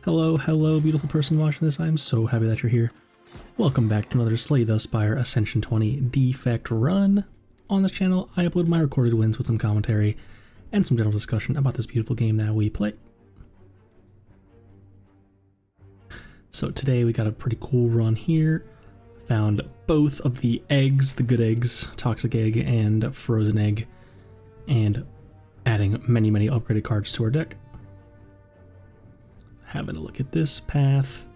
Hello, hello, beautiful person watching this. I'm so happy that you're here. Welcome back to another Slay the Spire Ascension 20 Defect run. On this channel, I upload my recorded wins with some commentary and some general discussion about this beautiful game that we play. So today we got a pretty cool run here. Found both of the eggs, the good eggs, toxic egg and frozen egg, and adding many upgraded cards to our deck. Having a look at this path.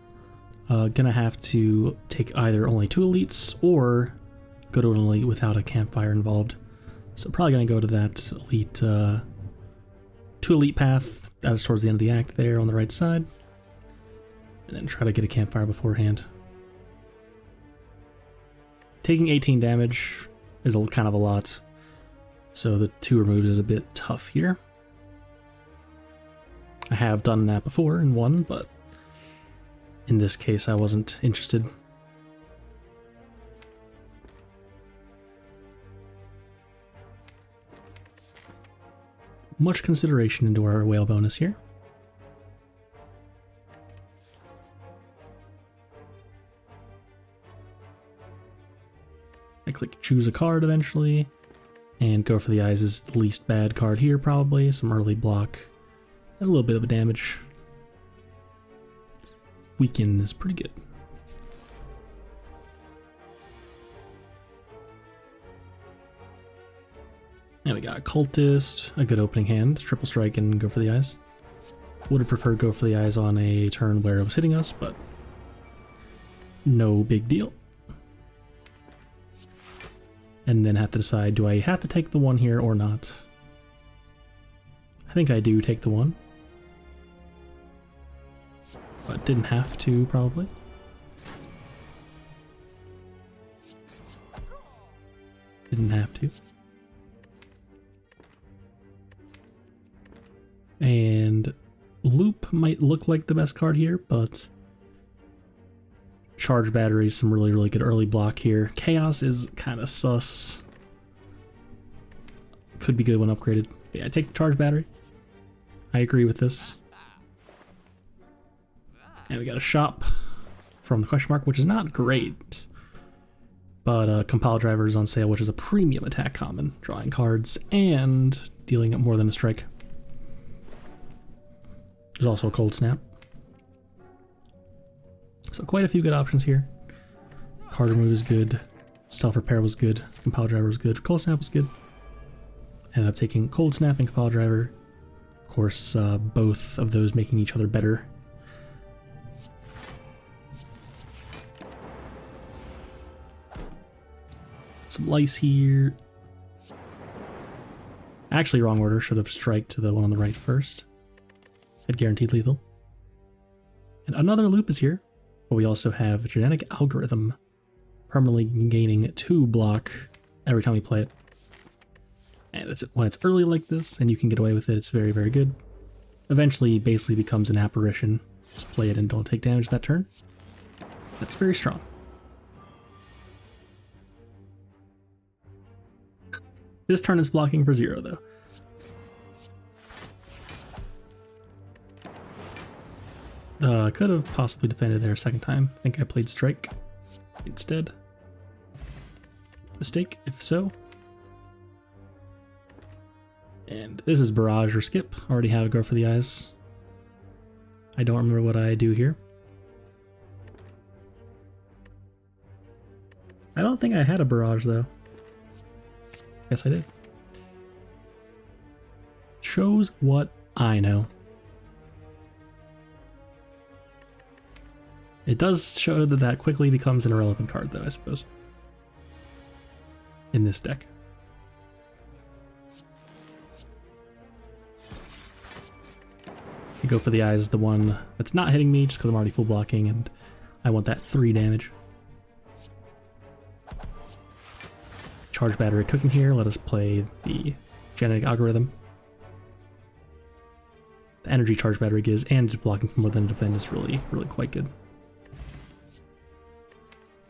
Gonna have to take either only 2 elites or go to an elite without a campfire involved. So probably gonna go to that elite, 2 elite path that is towards the end of the act there on the right side. And then try to get a campfire beforehand. Taking 18 damage is kind of a lot. So the 2 removes is a bit tough here. I have done that before and won, but in this case I wasn't interested. Much consideration into our whale bonus here. I click choose a card eventually, and go for the eyes is the least bad card here probably, some early block. And a little bit of a damage. Weaken is pretty good. And we got Cultist, a good opening hand, triple strike and go for the eyes. Would have preferred go for the eyes on a turn where it was hitting us, but no big deal. And then have to decide, do I have to take the 1 here or not? I think I do take the 1. But didn't have to, probably. Didn't have to. And Loop might look like the best card here, but Charge Battery is some really good early block here. Chaos is kind of sus. Could be good when upgraded. Yeah, I take the Charge Battery. I agree with this. And we got a shop from the question mark, which is not great. But Compile Driver is on sale, which is a premium attack common. Drawing cards and dealing up more than a strike. There's also a Cold Snap. So quite a few good options here. Card remove is good. Self-repair was good. Compile Driver was good. Cold Snap was good. Ended up taking Cold Snap and Compile Driver. Of course, both of those making each other better. Some lice here. Actually, wrong order. Should have striked to the one on the right first. Had guaranteed lethal. And another loop is here. But we also have a genetic algorithm permanently gaining 2 block every time we play it. And when it's early like this and you can get away with it, it's very good. Eventually, basically becomes an apparition. Just play it and don't take damage that turn. That's very strong. This turn is blocking for 0 though. Could have possibly defended there a second time. I think I played strike instead. Mistake, if so. And this is barrage or skip. Already have a go for the eyes. I don't remember what I do here. I don't think I had a barrage though. Yes, I did. Shows what I know. It does show that that quickly becomes an irrelevant card though, I suppose. In this deck. I go for the eyes, the one that's not hitting me just because I'm already full blocking and I want that 3 damage. Charge Battery cooking here. Let us play the genetic algorithm. The energy Charge Battery gives and just blocking for more than a defend is really quite good.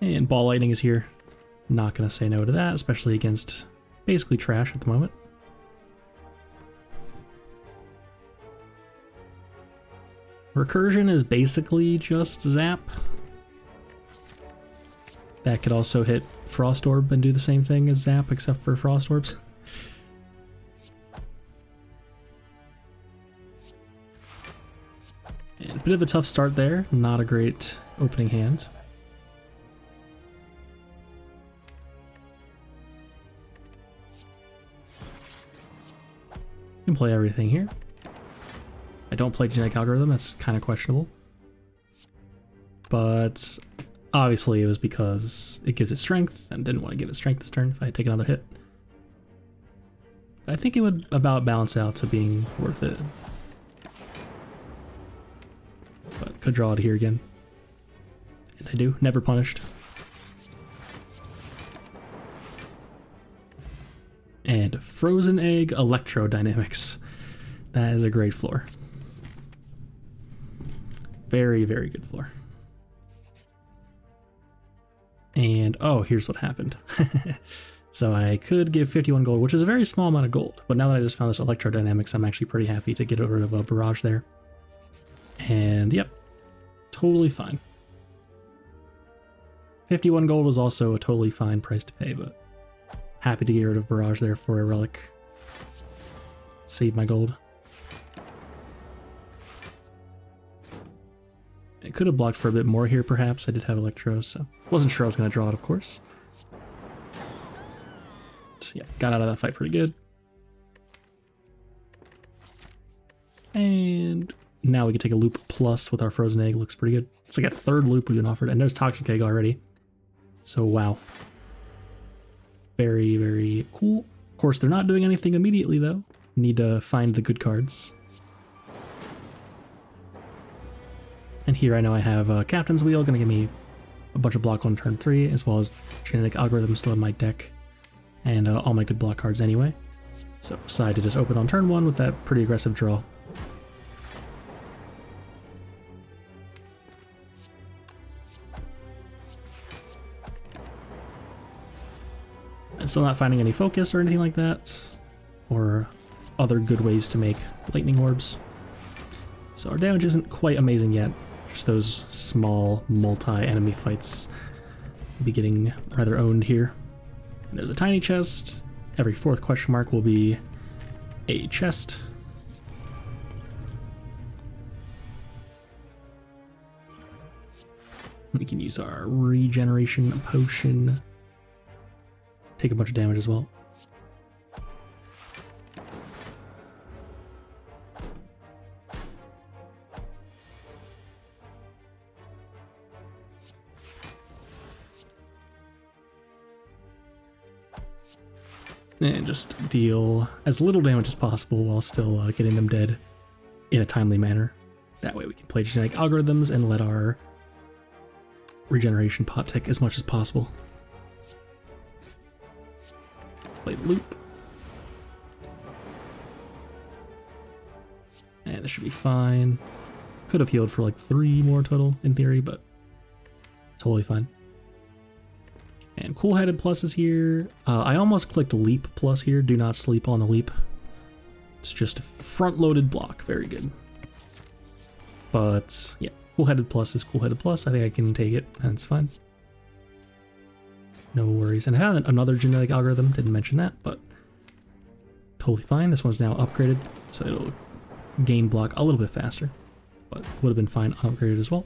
And Ball Lightning is here. Not gonna say no to that, especially against basically trash at the moment. Recursion is basically just zap. That could also hit Frost Orb and do the same thing as zap, except for Frost Orbs. And a bit of a tough start there, not a great opening hand. You can play everything here. I don't play Genetic Algorithm, that's kind of questionable. But obviously it was because it gives it strength, and didn't want to give it strength this turn if I had taken another hit. But I think it would about balance out to being worth it. But could draw it here again. And I do, never punished. And Frozen Egg Electrodynamics. That is a great floor. Very, very good floor. And oh, here's what happened. So I could give 51 gold, which is a very small amount of gold. But now that I just found this Electrodynamics, I'm actually pretty happy to get rid of a barrage there. And yep, totally fine. 51 gold was also a totally fine price to pay, but happy to get rid of barrage there for a relic. Save my gold. I could have blocked for a bit more here, perhaps. I did have Electro, so wasn't sure I was going to draw it, of course. So yeah, got out of that fight pretty good. And now we can take a loop plus with our Frozen Egg. Looks pretty good. It's like a third loop we've been offered, and there's Toxic Egg already. So wow. Very, very cool. Of course, they're not doing anything immediately, though. Need to find the good cards. And here I know I have Captain's Wheel, gonna give me a bunch of block on turn 3, as well as Genetic Algorithm still in my deck, and all my good block cards anyway. So decide to just open on turn 1 with that pretty aggressive draw. And still not finding any focus or anything like that, or other good ways to make lightning orbs. So our damage isn't quite amazing yet. Just those small multi-enemy fights will be getting rather owned here. And there's a tiny chest. Every fourth question mark will be a chest. We can use our regeneration potion. Take a bunch of damage as well. And just deal as little damage as possible while still getting them dead in a timely manner. That way we can play Genetic Algorithms and let our regeneration pot tick as much as possible. Play the loop. And this should be fine. Could have healed for like 3 more total in theory, but totally fine. And cool-headed pluses here. I almost clicked leap plus here. Do not sleep on the leap. It's just a front-loaded block. Very good. But yeah, cool-headed plus is cool-headed plus. I think I can take it, and it's fine. No worries. And I had another Genetic Algorithm. Didn't mention that, but totally fine. This one's now upgraded, so it'll gain block a little bit faster, but would have been fine upgraded as well.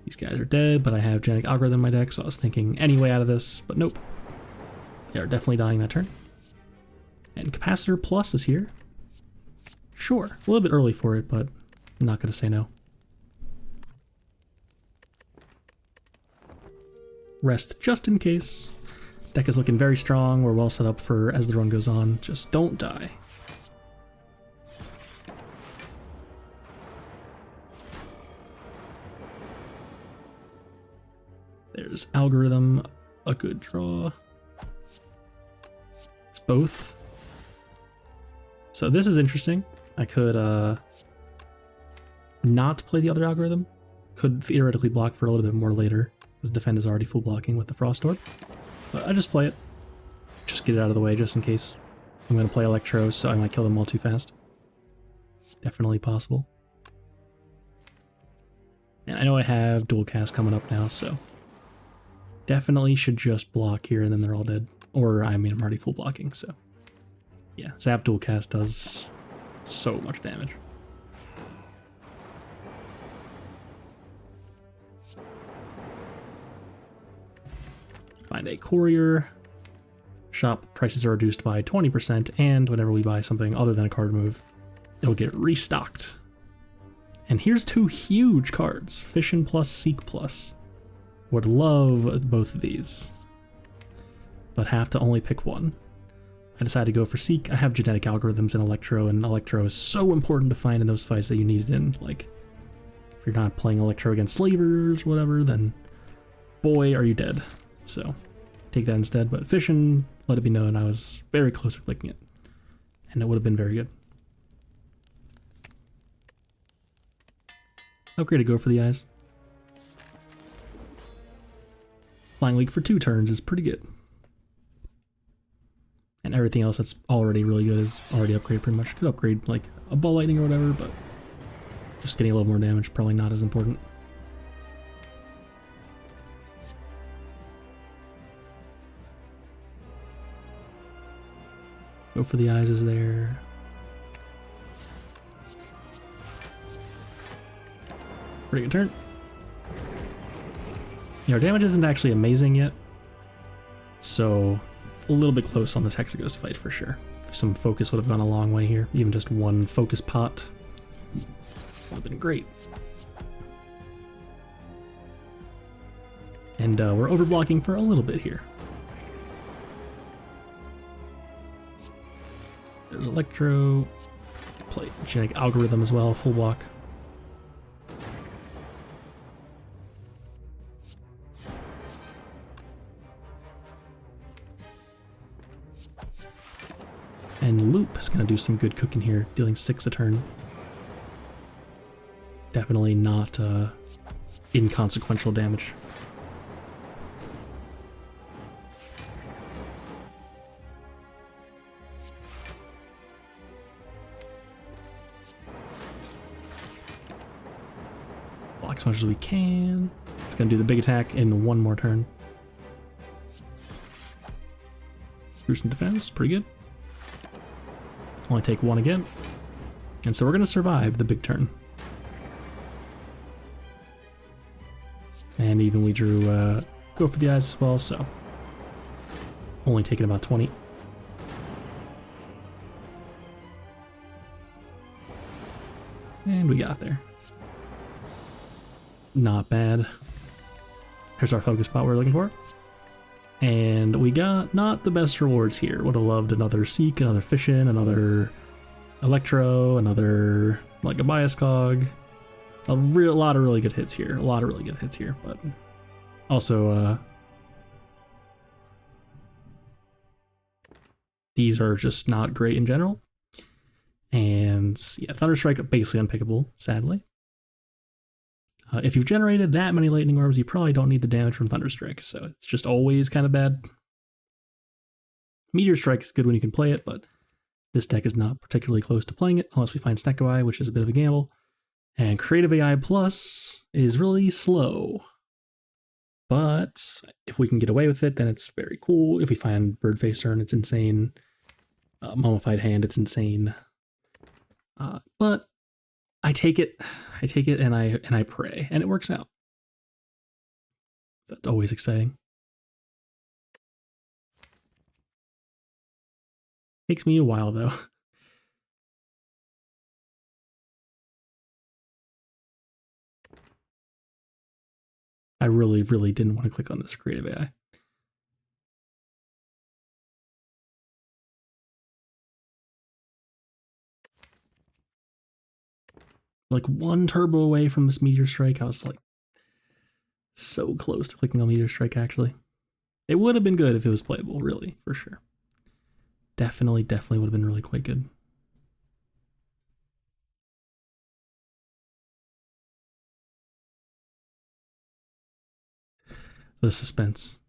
These guys are dead, but I have Genetic Algorithm in my deck, so I was thinking any way out of this, but nope. They are definitely dying that turn. And Capacitor Plus is here. Sure, a little bit early for it, but I'm not going to say no. Rest just in case. Deck is looking very strong. We're well set up for as the run goes on. Just don't die. There's Algorithm, a good draw. There's both. So this is interesting. I could not play the other Algorithm. Could theoretically block for a little bit more later, because Defend is already full blocking with the Frost Orb. But I just play it. Just get it out of the way just in case. I'm going to play Electro, so I might kill them all too fast. Definitely possible. And I know I have dual cast coming up now, so definitely should just block here and then they're all dead. Or, I mean, I'm already full blocking, so yeah, Zap dual cast does so much damage. Find a courier. Shop prices are reduced by 20%, and whenever we buy something other than a card move, it'll get restocked. And here's two huge cards, Fission plus, Seek plus. Would love both of these, but have to only pick one. I decided to go for Seek. I have genetic algorithms in Electro, and Electro is so important to find in those fights that you need it in. Like, if you're not playing Electro against slavers or whatever, then boy, are you dead. So, take that instead. But Fission, let it be known, I was very close to clicking it, and it would have been very good. Upgrade to go for the eyes. Flying Leak for 2 turns is pretty good. And everything else that's already really good is already upgraded pretty much. Could upgrade like a Ball Lightning or whatever, but just getting a little more damage, probably not as important. Go for the eyes is there. Pretty good turn. Our damage isn't actually amazing yet, so a little bit close on this Hexaghost fight for sure. Some focus would have gone a long way here. Even just one focus pot would have been great. And we're overblocking for a little bit here. There's Electro. Play genetic algorithm as well, full block. And Loop is going to do some good cooking here, dealing 6 a turn. Definitely not inconsequential damage. Block as much as we can. It's going to do the big attack in 1 more turn. Do some defense, pretty good. Only take 1 again. And so we're going to survive the big turn. And even we drew go for the eyes as well, so only taking about 20. And we got there. Not bad. Here's our focus spot we're looking for. And we got not the best rewards here. Would have loved another Seek, another Fission, another Electro, another like a Bias Cog. A lot of really good hits here. But also these are just not great in general. And yeah, Thunderstrike basically unpickable, sadly. If you've generated that many Lightning Orbs, you probably don't need the damage from Thunderstrike, so it's just always kind of bad. Meteor Strike is good when you can play it, but this deck is not particularly close to playing it, unless we find Snecko Eye, which is a bit of a gamble. And Creative AI Plus is really slow. But if we can get away with it, then it's very cool. If we find Birdface Urn, it's insane. Mummified Hand, it's insane. But I take it and I pray, and it works out. That's always exciting. Takes me a while though. I really didn't want to click on this Creative AI. Like 1 turbo away from this Meteor Strike. I was like so close to clicking on Meteor Strike, actually. It would have been good if it was playable, really, for sure. Definitely would have been really quite good. The suspense.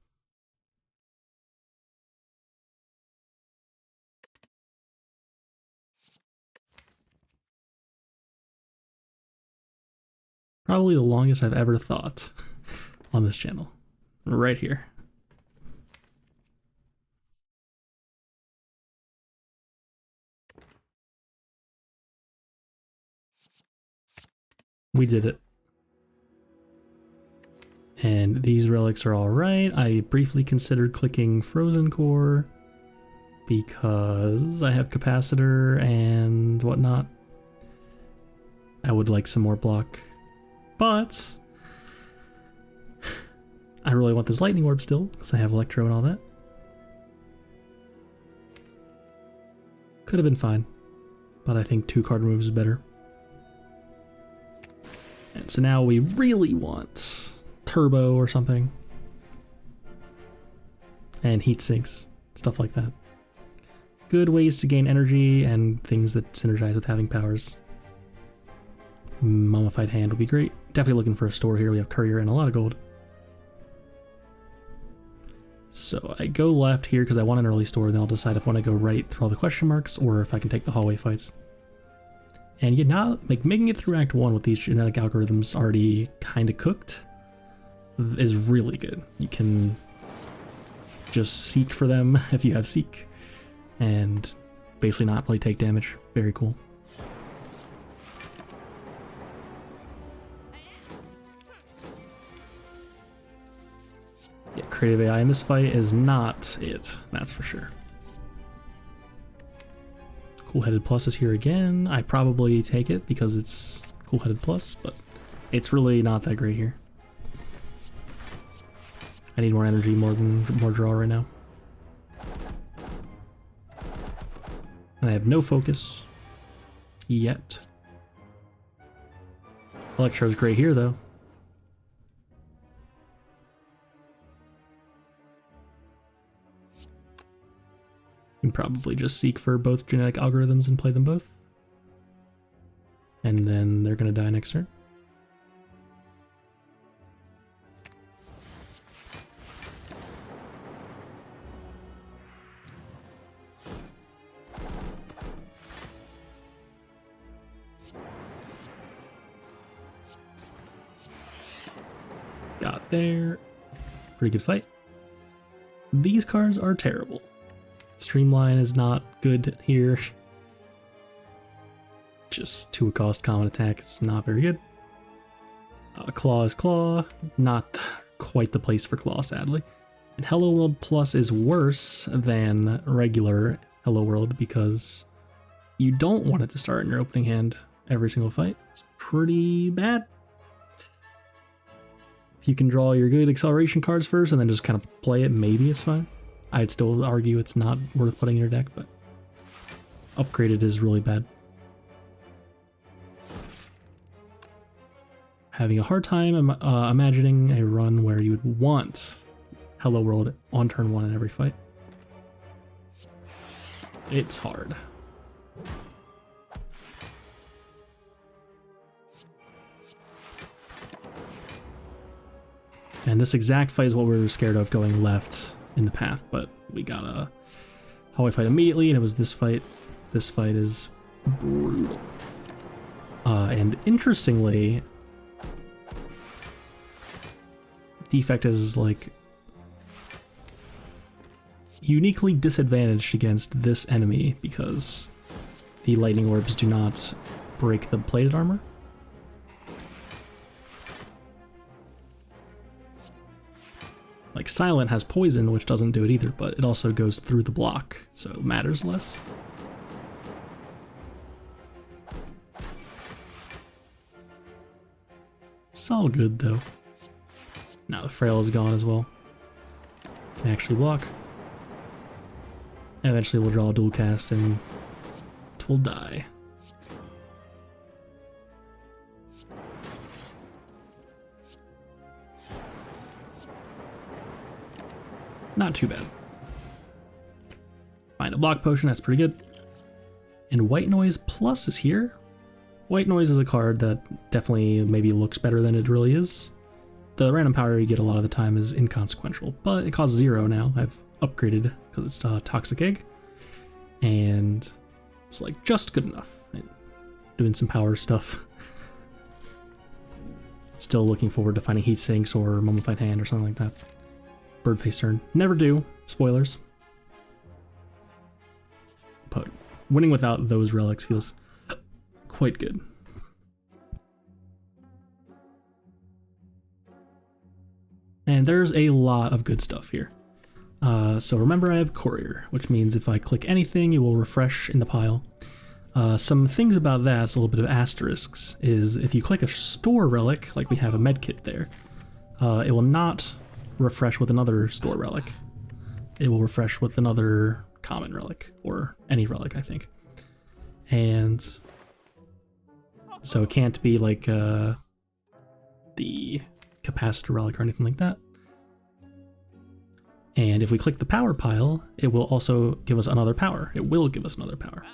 Probably the longest I've ever thought on this channel. Right here. We did it. And these relics are alright. I briefly considered clicking Frozen Core because I have capacitor and whatnot. I would like some more block, but I really want this lightning orb still because I have electro and all that. Could have been fine, but I think 2 card removes is better. And so now we really want turbo or something, and heat sinks, stuff like that. Good ways to gain energy and things that synergize with having powers. Mummified Hand would be great. Definitely looking for a store here. We have courier and a lot of gold. So I go left here because I want an early store, then I'll decide if I want to go right through all the question marks or if I can take the hallway fights. And yet now, like, making it through Act 1 with these genetic algorithms already kind of cooked is really good. You can just seek for them if you have seek and basically not really take damage. Very cool. Yeah, creative AI in this fight is not it, that's for sure. Cool-headed plus is here again. I probably take it because it's cool-headed plus, but it's really not that great here. I need more energy, more draw right now. And I have no focus yet. Electro's great here though. You can probably just seek for both genetic algorithms and play them both. And then they're gonna die next turn. Got there. Pretty good fight. These cards are terrible. Streamline is not good here. Just 2 cost common attack. It's not very good. Claw is Claw. Not quite the place for Claw, sadly. And Hello World Plus is worse than regular Hello World because you don't want it to start in your opening hand every single fight. It's pretty bad. If you can draw your good acceleration cards first and then just kind of play it, maybe it's fine. I'd still argue it's not worth putting in your deck, but upgraded is really bad. Having a hard time imagining a run where you would want Hello World on turn 1 in every fight. It's hard. And this exact fight is what we were scared of going left in the path, but we got a hallway fight immediately, and it was this fight. This fight is brutal. And interestingly, Defect is like uniquely disadvantaged against this enemy because the lightning orbs do not break the plated armor. Like Silent has poison, which doesn't do it either, but it also goes through the block, so it matters less. It's all good though. Now the Frail is gone as well. Can actually block. And eventually we'll draw a dual cast and it will die. Not too bad. Find a block potion, that's pretty good. And White Noise Plus is here. White Noise is a card that definitely maybe looks better than it really is. The random power you get a lot of the time is inconsequential, but it costs 0 now. I've upgraded because it's a Toxic Egg. And it's like just good enough. Doing some power stuff. Still looking forward to finding Heat Sinks or Mummified Hand or something like that. Birdface turn. Never do. Spoilers. But winning without those relics feels quite good. And there's a lot of good stuff here. So remember I have Courier, which means if I click anything, it will refresh in the pile. Some things about that, it's a little bit of asterisks, is if you click a store relic, like we have a medkit there, it will not refresh with another store relic. It will refresh with another common relic, or any relic, I think. And so it can't be like the capacitor relic or anything like that. And if we click the power pile, it will also give us another power. It will give us another power.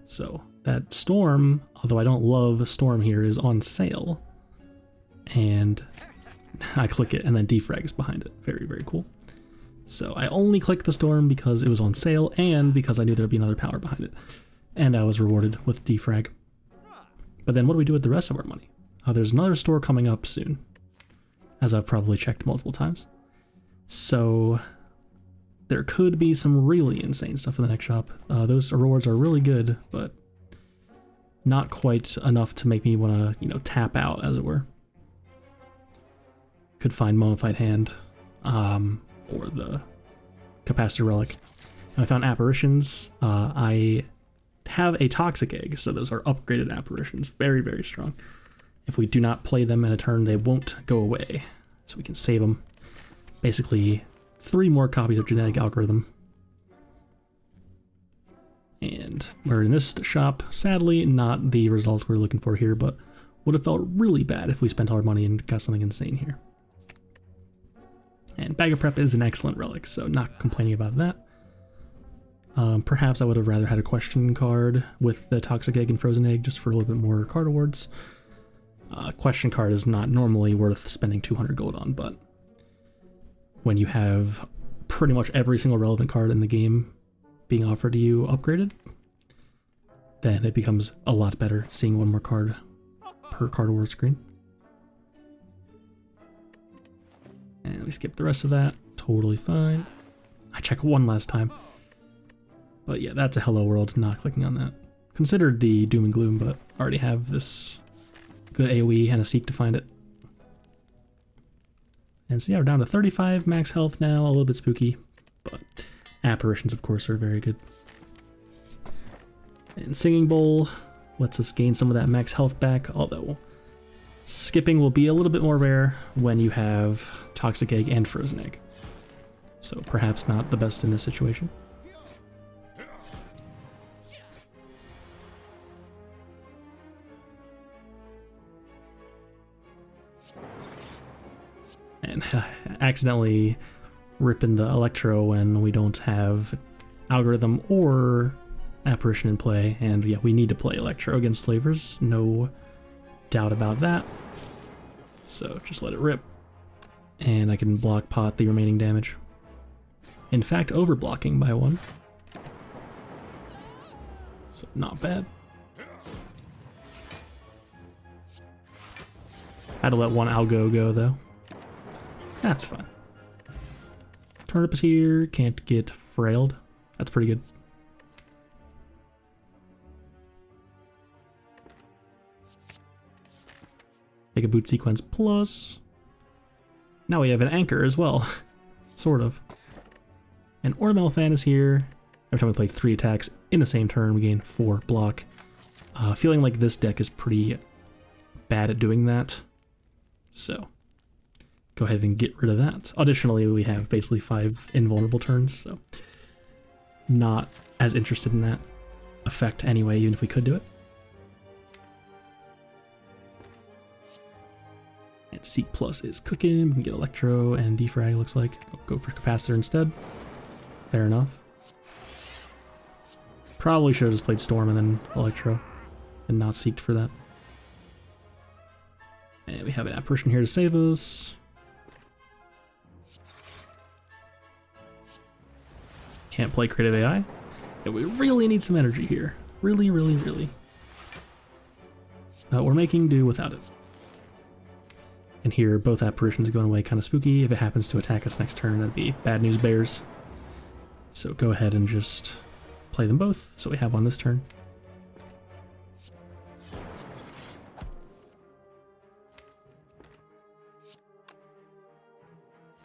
So that storm, although I don't love storm here, is on sale. And I click it and then defrag is behind it. Very, very cool. So I only clicked the storm because it was on sale and because I knew there'd be another power behind it. And I was rewarded with defrag. But then what do we do with the rest of our money? There's another store coming up soon, as I've probably checked multiple times. So there could be some really insane stuff in the next shop. Those rewards are really good, but not quite enough to make me want to, tap out, as it were. Could find Mummified Hand, or the Capacitor Relic. And I found Apparitions. I have a Toxic Egg, so those are upgraded Apparitions. Very, very strong. If we do not play them in a turn, they won't go away. So we can save them. Basically, 3 more copies of Genetic Algorithm. And we're in this shop. Sadly, not the results we're looking for here, but would have felt really bad if we spent all our money and got something insane here. And Bag of Prep is an excellent relic, so not complaining about that. Perhaps I would have rather had a question card with the Toxic Egg and Frozen Egg just for a little bit more card awards. Question card is not normally worth spending 200 gold on, but when you have pretty much every single relevant card in the game being offered to you upgraded, then it becomes a lot better seeing one more card per card award screen. And we skip the rest of that. Totally fine. I check one last time. But yeah, that's a Hello World, not clicking on that. Considered the Doom and Gloom, but already have this good AoE and a Seek to find it. And so yeah, we're down to 35 max health now, a little bit spooky, but Apparitions, of course, are very good. And Singing Bowl lets us gain some of that max health back, although skipping will be a little bit more rare when you have Toxic Egg and Frozen Egg. So perhaps not the best in this situation. And accidentally ripping the Electro when we don't have Algorithm or Apparition in play. And yeah, we need to play Electro against Slavers, no doubt about that. So just let it rip. And I can block pot the remaining damage. In fact, overblocking by 1. So not bad. Had to let one Algo go though. That's fine. Turnip is here, can't get frailed. That's pretty good. Take a boot sequence plus. Now we have an anchor as well. Sort of. And Ornamental Fan is here. Every time we play 3 attacks in the same turn, we gain 4 block. Feeling like this deck is pretty bad at doing that. So go ahead and get rid of that. Additionally, we have basically 5 invulnerable turns, so not as interested in that effect anyway, even if we could do it. And Seek Plus is cooking. We can get Electro and Defrag, looks like. I'll go for Capacitor instead. Fair enough. Probably should have just played Storm and then Electro, and not Seeked for that. And we have an Apparition here to save us. Can't play Creative AI. And we really need some energy here. Really, really, really. We're making do without it. And here, both apparitions going away kind of spooky. If it happens to attack us next turn, that'd be bad news bears. So go ahead and just play them both, so we have one this turn.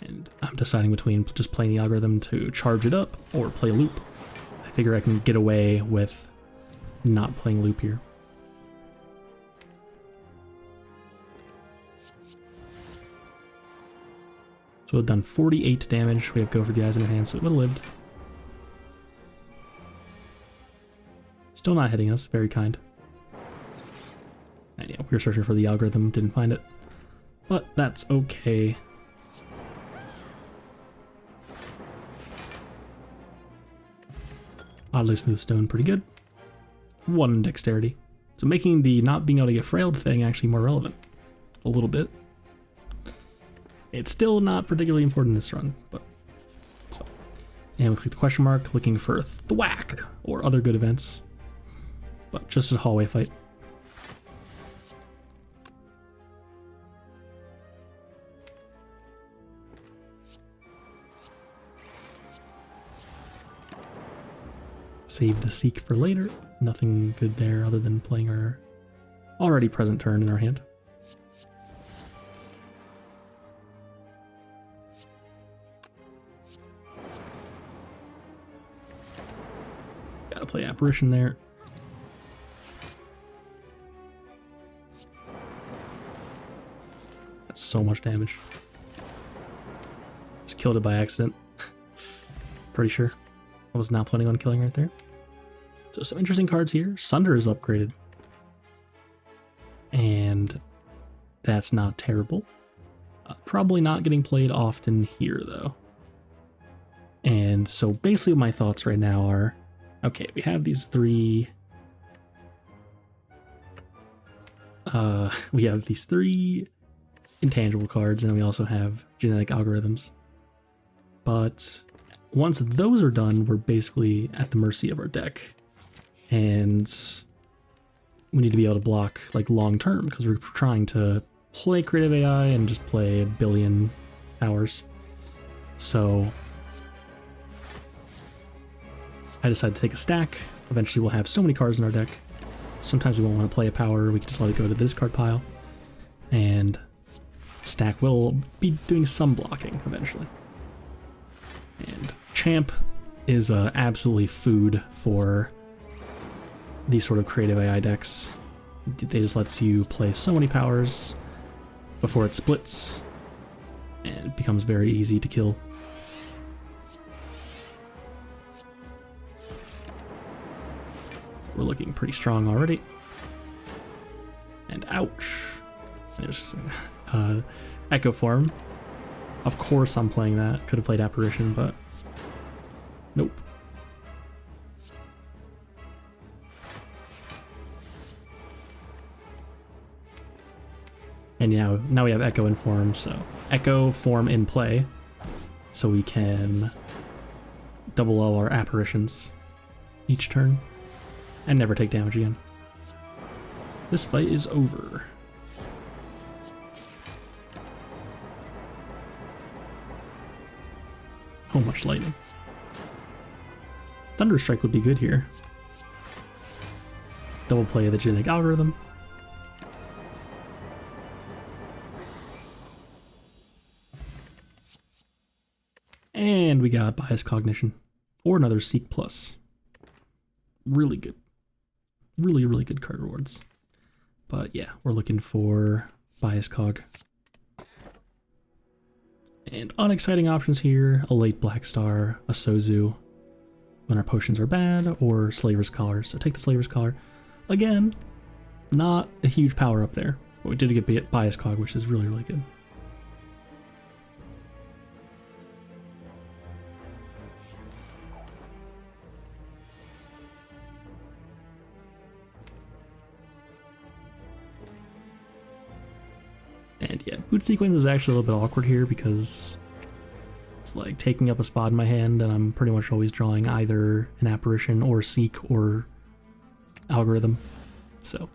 And I'm deciding between just playing the algorithm to charge it up or play loop. I figure I can get away with not playing loop here. So we've done 48 damage. We have Go for the Eyes in our hand, so it would have lived. Still not hitting us. Very kind. And yeah, we were searching for the algorithm, didn't find it. But that's okay. Oddly smooth stone, pretty good. 1 dexterity. So making the not being able to get frailed thing actually more relevant. A little bit. It's still not particularly important this run, but it's fine. And we click the question mark, looking for thwack or other good events. But just a hallway fight. Save the seek for later. Nothing good there other than playing our already present turn in our hand. Gotta play apparition there. That's so much damage. Just killed it by accident. Pretty sure. I was not planning on killing right there. So some interesting cards here. Sunder is upgraded. And that's not terrible. Probably not getting played often here, though. And so basically my thoughts right now are, okay, we have these three... we have these 3 intangible cards, and then we also have genetic algorithms. But once those are done, we're basically at the mercy of our deck. And we need to be able to block like long term, because we're trying to play creative AI and just play a billion hours. So I decided to take a stack. Eventually we'll have so many cards in our deck. Sometimes we won't want to play a power, we can just let it go to the discard pile. And stack will be doing some blocking eventually. And Champ is absolutely food for these sort of creative AI decks. They just lets you play so many powers before it splits, and it becomes very easy to kill. We're looking pretty strong already. And ouch. There's Echo Form. Of course I'm playing that. Could have played Apparition, but nope. And now we have Echo in form, so Echo Form in play, so we can double all our apparitions each turn and never take damage again. This fight is over. Oh, much lightning. Thunderstrike would be good here. Double play the genetic algorithm. And we got Bias Cognition, or another Seek Plus. Really good. Really, really good card rewards. But yeah, we're looking for Bias Cog. And unexciting options here, a late Black Star, a Sozu, when our potions are bad, or Slaver's Collar. So take the Slaver's Collar. Again, not a huge power up there, but we did get Bias Cog, which is really, really good. And yeah, boot sequence is actually a little bit awkward here because it's like taking up a spot in my hand, and I'm pretty much always drawing either an apparition or seek or algorithm. So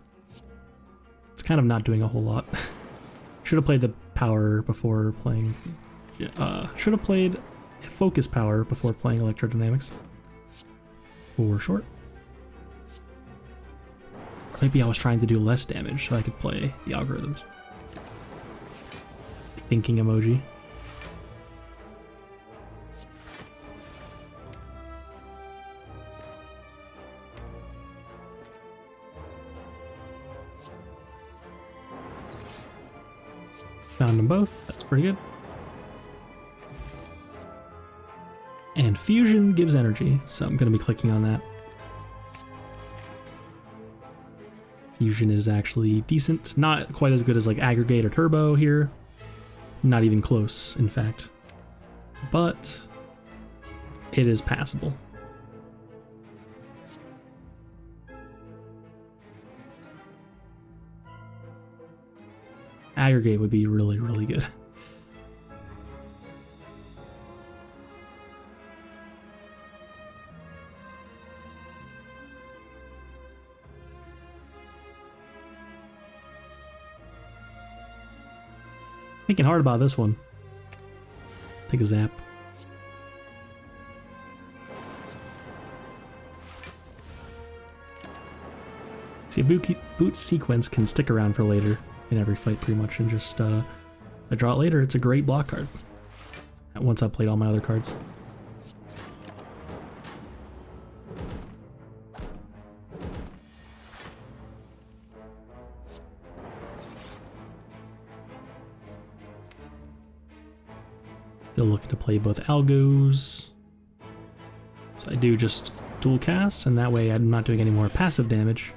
it's kind of not doing a whole lot. Should have played the power before playing. Should have played focus power before playing electrodynamics. For short. Maybe I was trying to do less damage so I could play the algorithms. Thinking emoji. Found them both. That's pretty good. And fusion gives energy, so I'm going to be clicking on that. Fusion is actually decent. Not quite as good as like aggregate or turbo here. Not even close, in fact. But it is passable. Aggregate would be really, really good. Thinking hard about this one. Take a zap. See, a boot sequence can stick around for later in every fight pretty much, and just I draw it later. It's a great block card. Once I've played all my other cards. Still looking to play both algos. So I do just dual cast, and that way I'm not doing any more passive damage.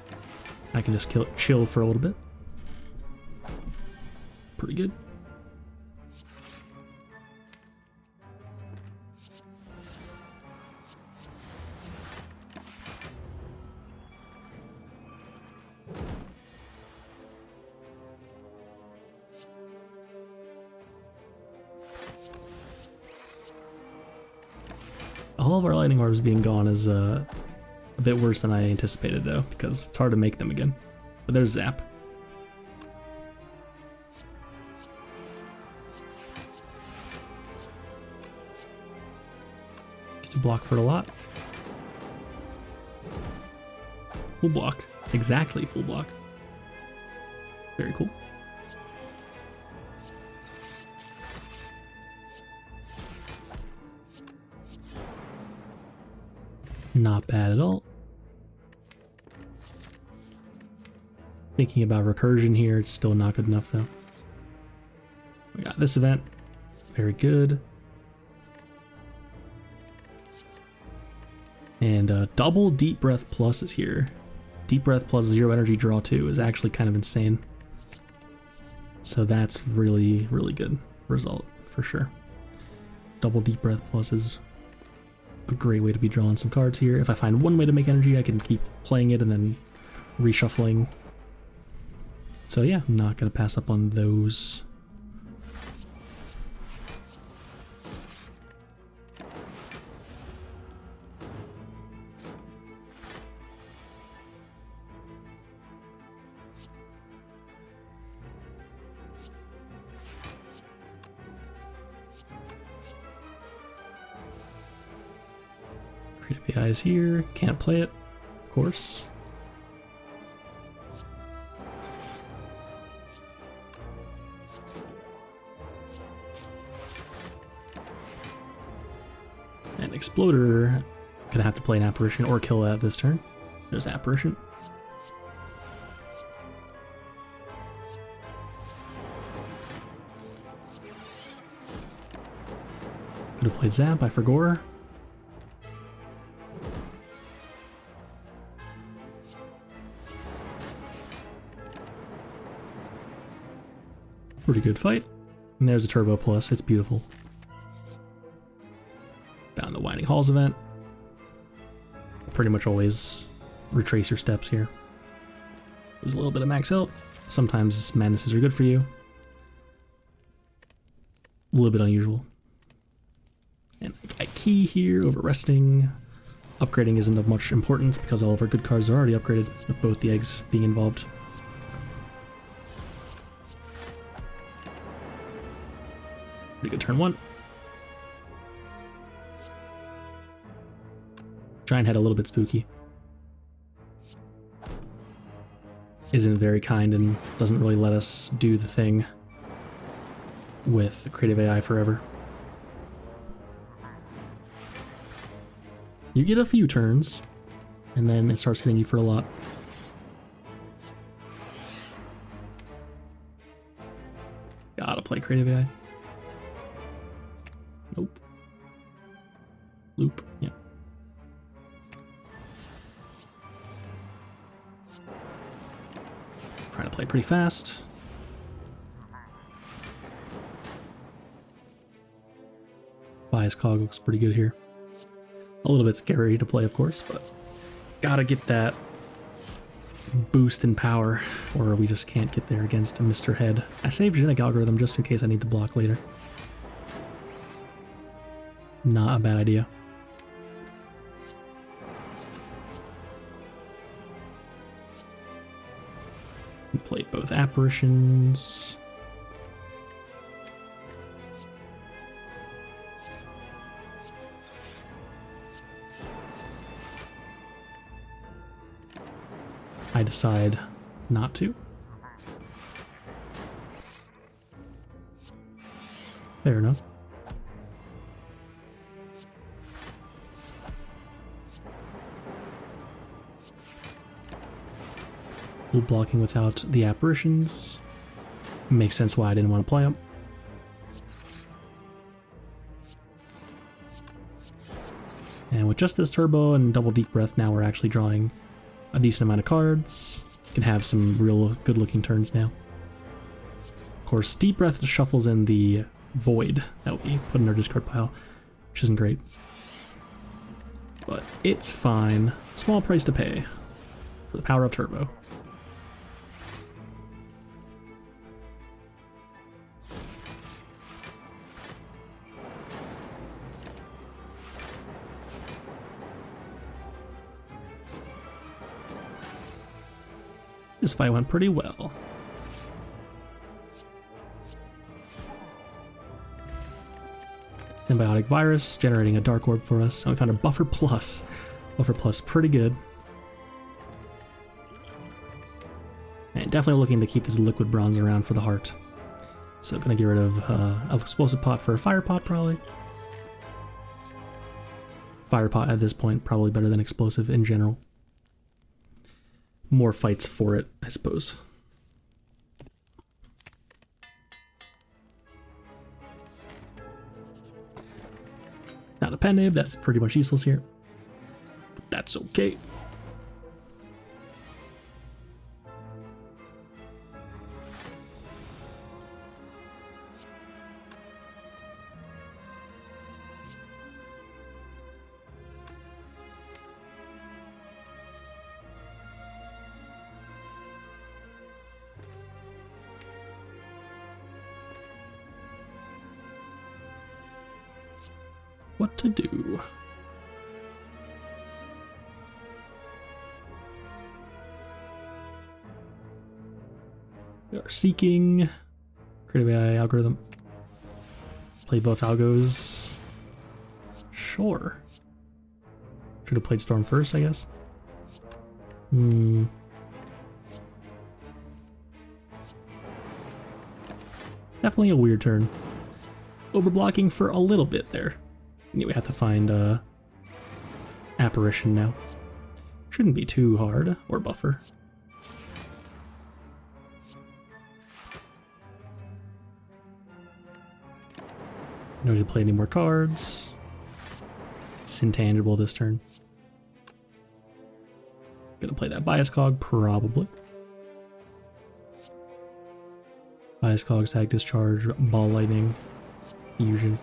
I can just chill for a little bit. Pretty good. All of our lightning orbs being gone is a bit worse than I anticipated, though, because it's hard to make them again. But there's Zap. Get to block for it a lot. Full block. Exactly full block. Very cool. Not bad at all. Thinking about recursion here, it's still not good enough though. We got this event. Very good. And double Deep Breath Plus is here. Deep Breath plus 0 energy draw 2 is actually kind of insane. So that's really, really good result for sure. Double Deep Breath Plus is a great way to be drawing some cards here. If I find one way to make energy, I can keep playing it and then reshuffling. So yeah, I'm not going to pass up on those. Creative AI is here. Can't play it, of course. And Exploder, gonna have to play an Apparition or kill that this turn. There's Apparition. Could have played Zap, I forgot. Pretty good fight. And there's a Turbo Plus, it's beautiful. Found the Winding Halls event. Pretty much always retrace your steps here. There's a little bit of max health. Sometimes madnesses are good for you. A little bit unusual. And a key here over resting. Upgrading isn't of much importance because all of our good cards are already upgraded with both the eggs being involved. Pretty good turn 1. Giant Head a little bit spooky. Isn't very kind and doesn't really let us do the thing with the creative AI forever. You get a few turns, and then it starts hitting you for a lot. Gotta play creative AI. Nope. Loop, yeah. Trying to play pretty fast. Bias cog looks pretty good here. A little bit scary to play, of course, but gotta get that boost in power, or we just can't get there against a Mr. Head. I saved Genetic Algorithm just in case I need to block later. Not a bad idea. We played both Apparitions. I decide not to. Fair enough. Blocking without the Apparitions. Makes sense why I didn't want to play them. And with just this turbo and double deep breath, now we're actually drawing a decent amount of cards. Can have some real good looking turns now. Of course, deep breath shuffles in the void that we put in our discard pile, which isn't great. But it's fine. Small price to pay for the power of turbo. This fight went pretty well. Symbiotic Virus generating a Dark Orb for us. And we found a Buffer Plus. Buffer Plus, pretty good. And definitely looking to keep this Liquid Bronze around for the heart. So gonna get rid of an Explosive Pot for a Fire Pot, probably. Fire Pot at this point, probably better than Explosive in general. More fights for it, I suppose. Not a Penib, that's pretty much useless here. But that's okay. What to do? We are seeking creative AI algorithm. Play both algos. Sure. Should have played Storm first, I guess. Definitely a weird turn. Overblocking for a little bit there. We have to find Apparition now. Shouldn't be too hard, or Buffer. No need to play any more cards. It's intangible this turn. Gonna play that Bias Cog, probably. Bias Cog, Static Discharge, Ball Lightning, Fusion.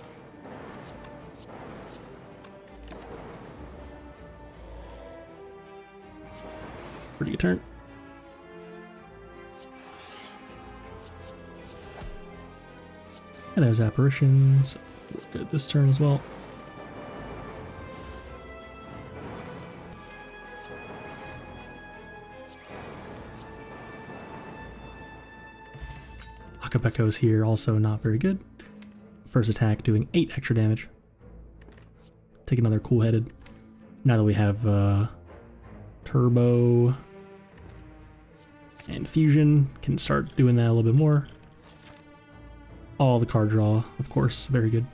Pretty good turn. And there's Apparitions. Good this turn as well. Akapekko's here, also not very good. First attack doing 8 extra damage. Take another cool-headed. Now that we have turbo and fusion, can start doing that a little bit more. All the card draw, of course, very good.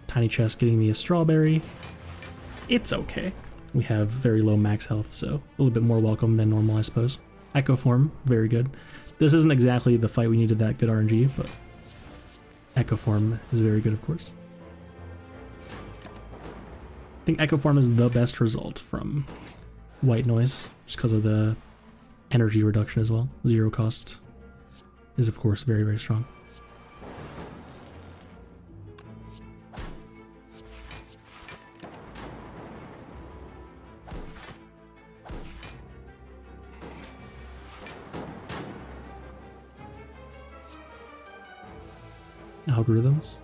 Tiny chest getting me a strawberry. It's okay. We have very low max health, so a little bit more welcome than normal, I suppose. Echo form, very good. This isn't exactly the fight we needed that good RNG, but Echo form is very good, of course. I think Echo form is the best result from White Noise, just because of the energy reduction as well. 0 cost is, of course, very, very strong. Algorithms.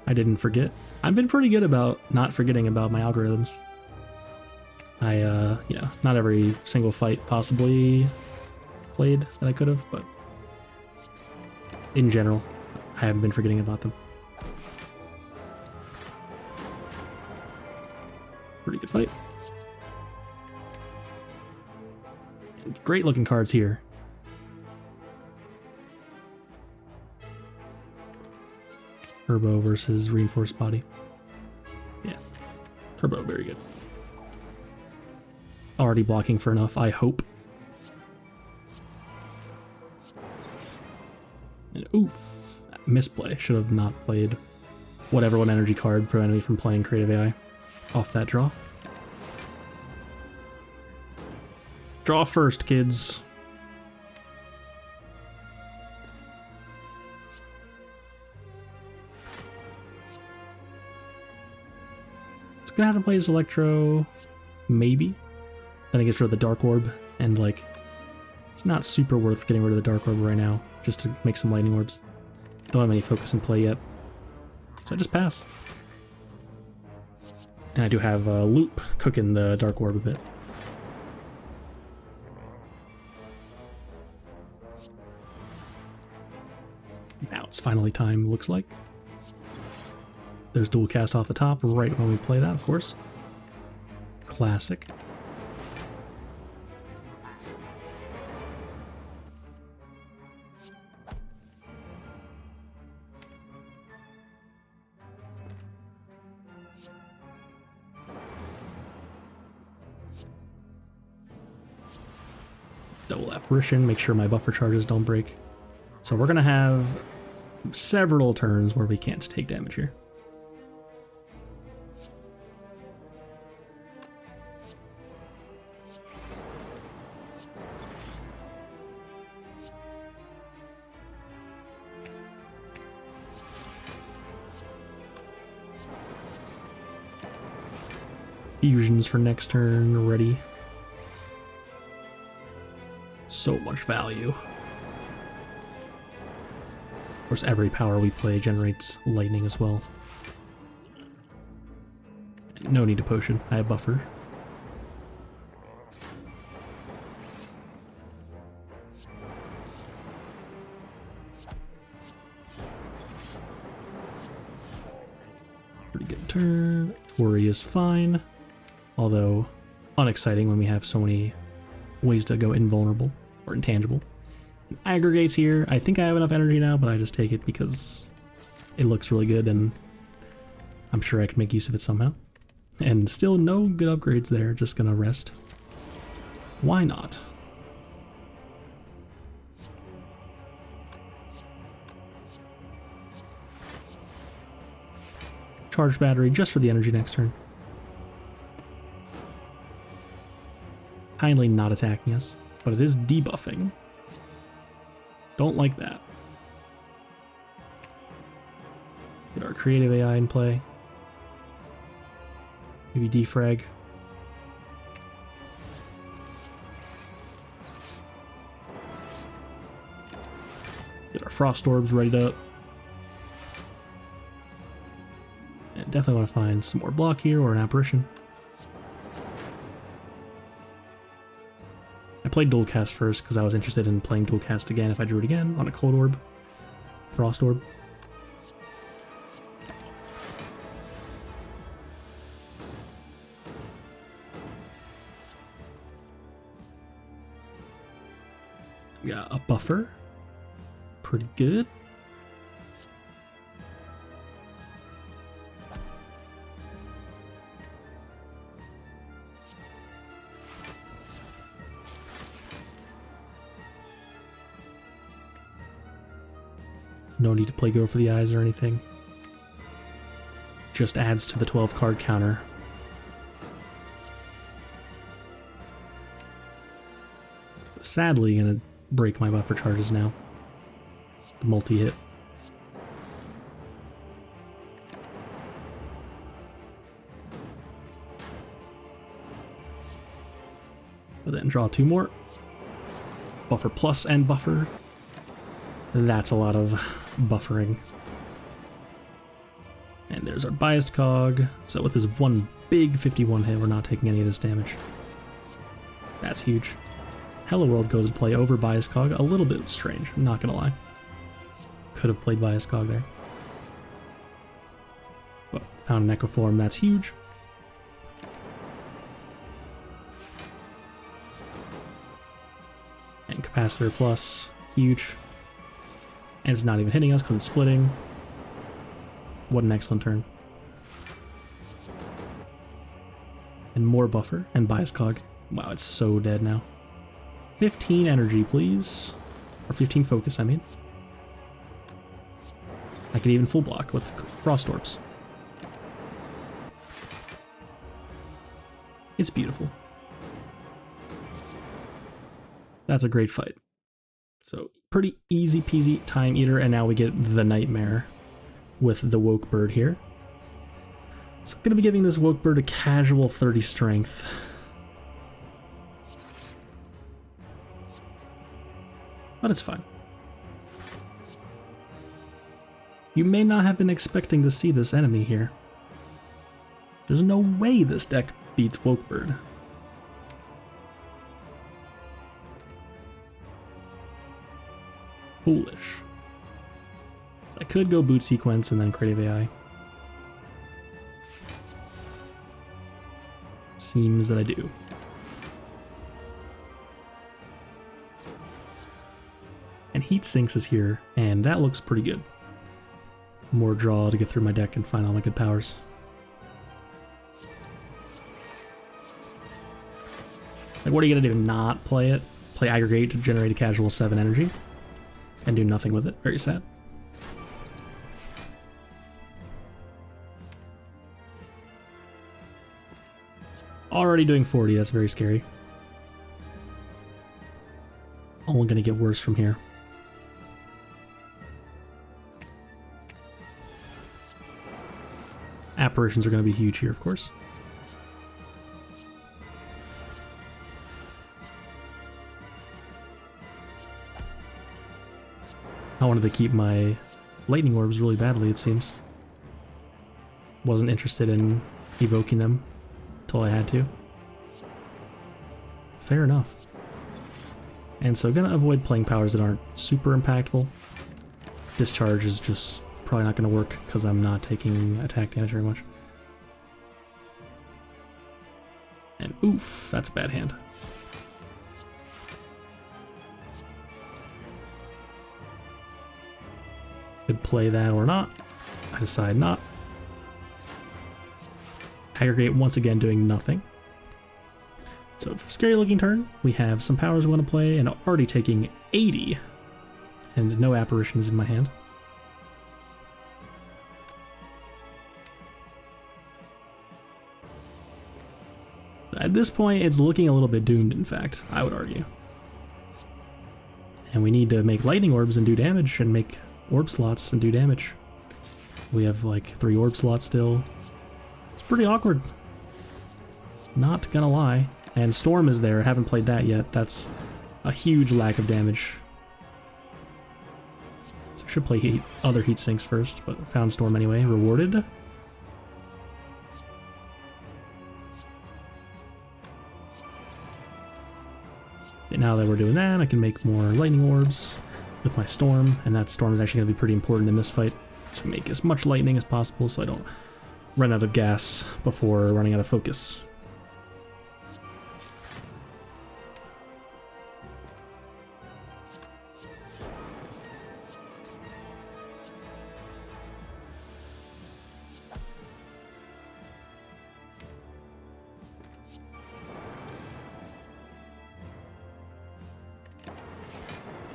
I didn't forget. I've been pretty good about not forgetting about my algorithms. You know, not every single fight possibly played that I could have, but in general, I haven't been forgetting about them. Pretty good fight. And great looking cards here. Turbo versus reinforced body. Yeah, turbo, very good. Already blocking for enough, I hope. And oof, misplay. Should have not played whatever one energy card prevented me from playing creative AI off that draw. Draw first, kids. Gonna have to play this Electro, maybe. Then I get rid of the Dark Orb, and like, it's not super worth getting rid of the Dark Orb right now, just to make some Lightning Orbs. Don't have any focus in play yet, so I just pass. And I do have Loop cooking the Dark Orb a bit. Now it's finally time, looks like. There's dual cast off the top right when we play that, of course. Classic. Double apparition, make sure my buffer charges don't break. So we're gonna have several turns where we can't take damage here. Fusions for next turn, ready. So much value. Of course, every power we play generates lightning as well. No need to potion, I have buffer. Pretty good turn. Worry is fine. Although, unexciting when we have so many ways to go invulnerable or intangible. Aggregates here. I think I have enough energy now, but I just take it because it looks really good and I'm sure I can make use of it somehow. And still no good upgrades there, just gonna rest. Why not? Charged battery just for the energy next turn. Kindly not attacking us, but it is debuffing. Don't like that. Get our creative AI in play. Maybe defrag. Get our frost orbs ready up. And definitely want to find some more block here or an apparition. I played dual cast first because I was interested in playing dual cast again if I drew it again on a cold orb. Frost Orb. Got a buffer. Pretty good. No need to play Go for the Eyes or anything. Just adds to the 12 card counter. Sadly, gonna break my buffer charges now. The multi-hit. But then draw 2 more. Buffer plus and buffer. That's a lot of buffering. And there's our biased cog. So with this one big 51 hit, we're not taking any of this damage. That's huge. Hello World goes to play over biased cog. A little bit strange, I'm not gonna lie. Could have played biased cog there. But found an Echo Form, that's huge. And Capacitor plus, huge. And it's not even hitting us because it's splitting. What an excellent turn. And more buffer and bias cog. Wow, it's so dead now. 15 energy, please. Or 15 focus, I mean. I could even full block with Frost Orbs. It's beautiful. That's a great fight. So, pretty easy peasy Time Eater, and now we get the Nightmare with the Woke Bird here. So I'm going to be giving this Woke Bird a casual 30 strength. But it's fine. You may not have been expecting to see this enemy here. There's no way this deck beats Woke Bird. Foolish. I could go Boot Sequence and then Creative AI. Seems that I do. And Heat Sinks is here, and that looks pretty good. More draw to get through my deck and find all my good powers. Like, what are you gonna do? Not play it? Play Aggregate to generate a casual 7 energy? And do nothing with it? Very sad. Already doing 40, that's very scary. Only gonna get worse from here. Apparitions are gonna be huge here, of course. I wanted to keep my lightning orbs really badly, it seems. Wasn't interested in evoking them until I had to. Fair enough. And so gonna avoid playing powers that aren't super impactful. Discharge is just probably not gonna work because I'm not taking attack damage very much. And oof, that's a bad hand. Could play that or not. I decide not. Aggregate once again doing nothing. So scary looking turn. We have some powers we want to play and already taking 80. And no apparitions in my hand. At this point, it's looking a little bit doomed, in fact, I would argue. And we need to make lightning orbs and do damage and make orb slots and do damage. We have like 3 orb slots still. It's pretty awkward. Not gonna lie. And Storm is there, haven't played that yet. That's a huge lack of damage. So should play other Heat Sinks first, but found Storm anyway. Rewarded. And now that we're doing that, I can make more lightning orbs. with my storm, and that storm is actually going to be pretty important in this fight to make as much lightning as possible so I don't run out of gas before running out of focus.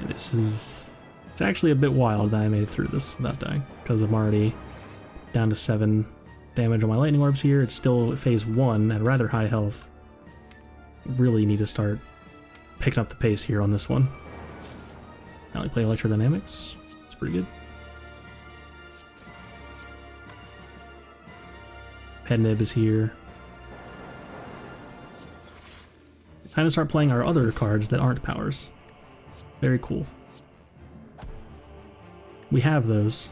And it's actually a bit wild that I made it through this without dying, because I'm already down to 7 damage on my lightning orbs here. It's still phase 1 at rather high health. Really need to start picking up the pace here on this one. I only play electrodynamics. It's pretty good. Pednib is here. Time to start playing our other cards that aren't powers. Very cool. We have those.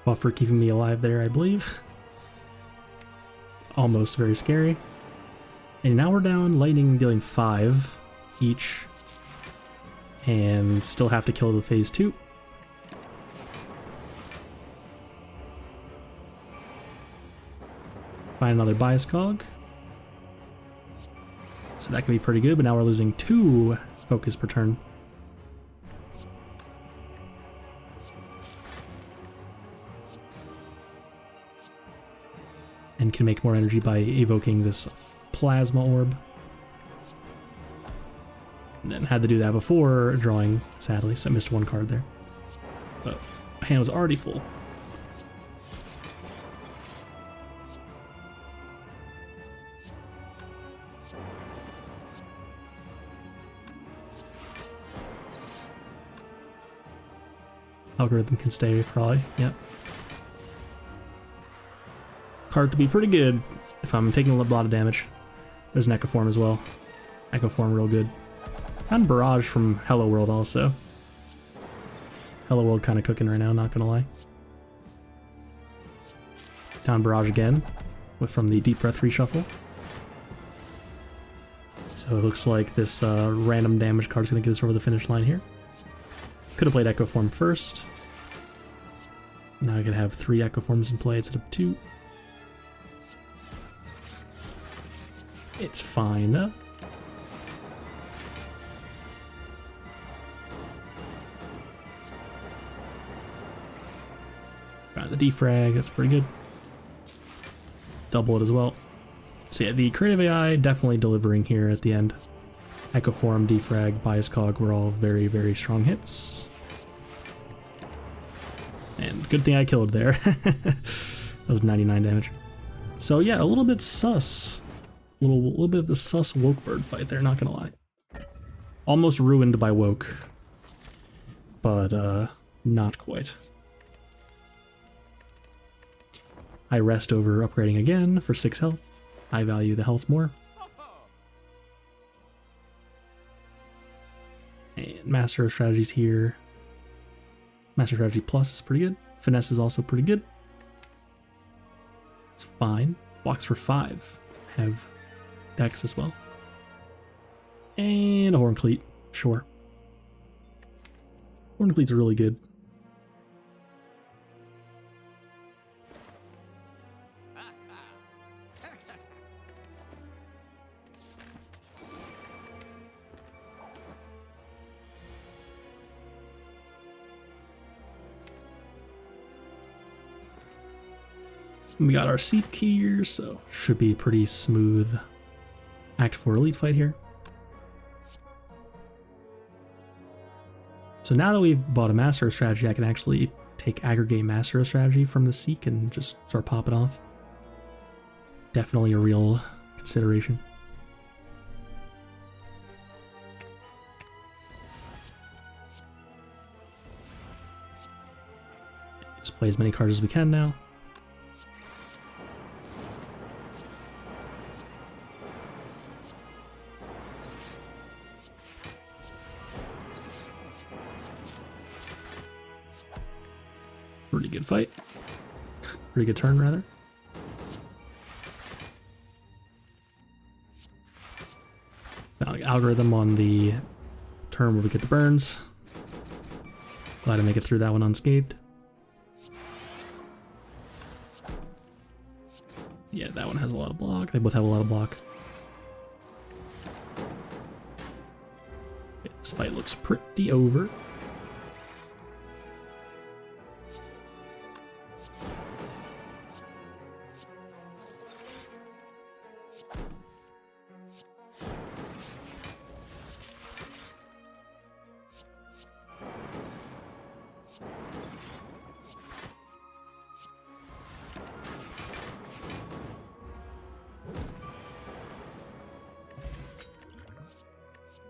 Buffer keeping me alive there, I believe. Almost very scary. And now we're down lightning dealing 5 each. And still have to kill the phase 2. Find another bias cog. So that can be pretty good, but now we're losing 2 focus per turn. And can make more energy by evoking this plasma orb. And then had to do that before drawing, sadly, so I missed 1 card there. But my hand was already full. Algorithm can stay, probably, yep. Card to be pretty good if I'm taking a lot of damage. There's an Echo Form as well. Echo Form real good. And Barrage from Hello World also. Hello World kind of cooking right now, not gonna lie. Down Barrage again from the Deep Breath reshuffle. So it looks like this random damage card is gonna get us over the finish line here. Could have played Echo Form first. Now I could have 3 Echo Forms in play instead of 2. It's fine. Got the defrag, that's pretty good. Double it as well. So yeah, the creative AI definitely delivering here at the end. Echo Form, defrag, bias cog were all very, very strong hits. And good thing I killed there. That was 99 damage. So yeah, a little bit sus. A little bit of the sus woke bird fight there, not gonna lie. Almost ruined by woke. But not quite. I rest over upgrading again for 6 health. I value the health more. And Master of Strategies here. Master Strategy Plus is pretty good. Finesse is also pretty good. It's fine. Blocks for 5. Have Dex as well. And a Horn Cleat. Sure. Horn Cleat's really good. We got our Seek here, so should be pretty smooth Act 4 Elite fight here. So now that we've bought a Master of Strategy, I can actually take Aggregate Master of Strategy from the Seek and just start popping off. Definitely a real consideration. Just play as many cards as we can now. Pretty good fight. Pretty good turn, rather. Found an algorithm on the turn where we get the burns. Glad to make it through that one unscathed. Yeah, that one has a lot of block. They both have a lot of block. Okay, this fight looks pretty over.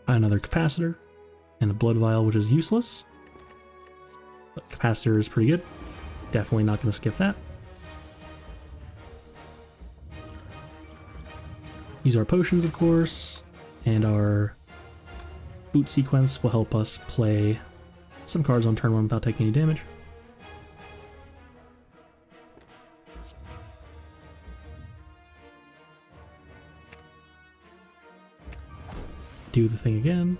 Another capacitor and a blood vial, which is useless, but capacitor is pretty good. Definitely not going to skip that. Use our potions, of course, and our boot sequence will help us play some cards on turn 1 without taking any damage. Do the thing again.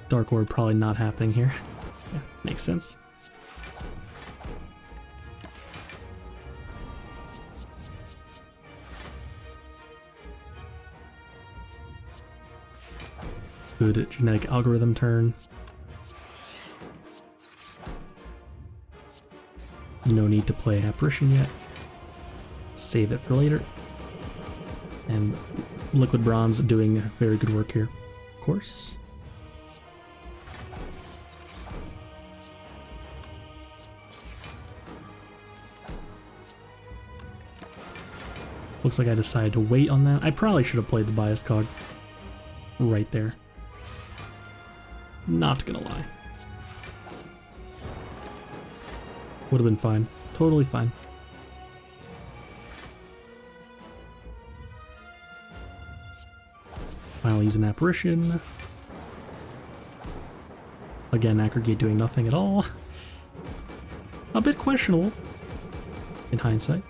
Dark Orb probably not happening here. Yeah, makes sense. Good genetic algorithm turn. No need to play Apparition yet. Save it for later. And Liquid Bronze doing very good work here, of course. Looks like I decided to wait on that. I probably should have played the bias cog right there. Not gonna lie. Would have been fine. Totally fine. Finally use an apparition. Again, aggregate doing nothing at all. A bit questionable in hindsight.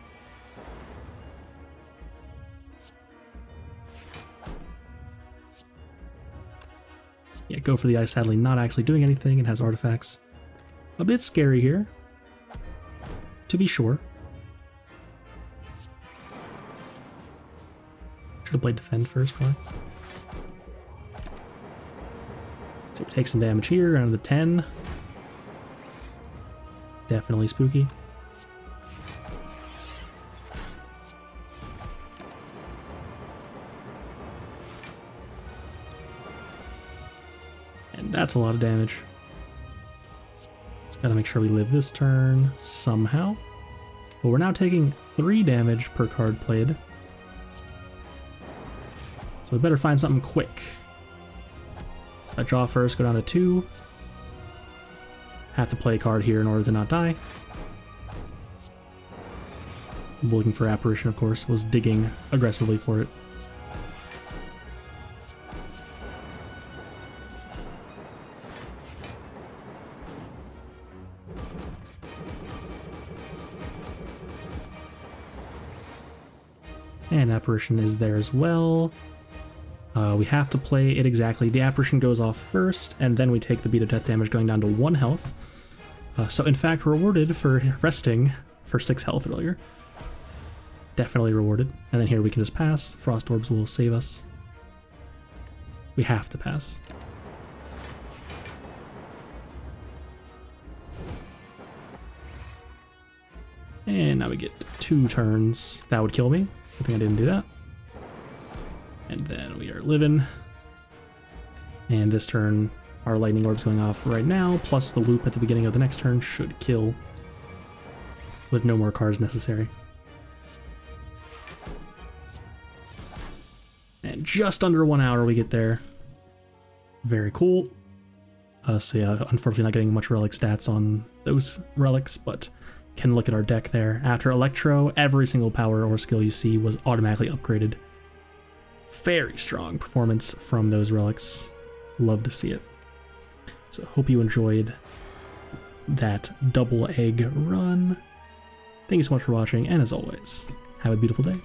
Yeah, go for the eye, sadly not actually doing anything. It has artifacts. A bit scary here, to be sure. Should have played defend first, probably. So take some damage here, out of the 10. Definitely spooky. That's a lot of damage. Just gotta make sure we live this turn somehow. But we're now taking 3 damage per card played. So we better find something quick. So I draw first, go down to 2. Have to play a card here in order to not die. I'm looking for Apparition, of course. Was digging aggressively for it. And Apparition is there as well. We have to play it exactly. The Apparition goes off first, and then we take the beat of death damage going down to 1 health. So in fact, rewarded for resting for 6 health earlier. Definitely rewarded. And then here we can just pass. Frost Orbs will save us. We have to pass. And now we get 2 turns. That would kill me. I think I didn't do that. And then we are living. And this turn, our lightning orb's going off right now, plus the loop at the beginning of the next turn should kill. with no more cards necessary. And just under 1 hour we get there. Very cool. So yeah, unfortunately not getting much relic stats on those relics, but can look at our deck there. After Electro, every single power or skill you see was automatically upgraded. Very strong performance from those relics. Love to see it. So hope you enjoyed that double egg run. Thank you so much for watching, and as always, have a beautiful day.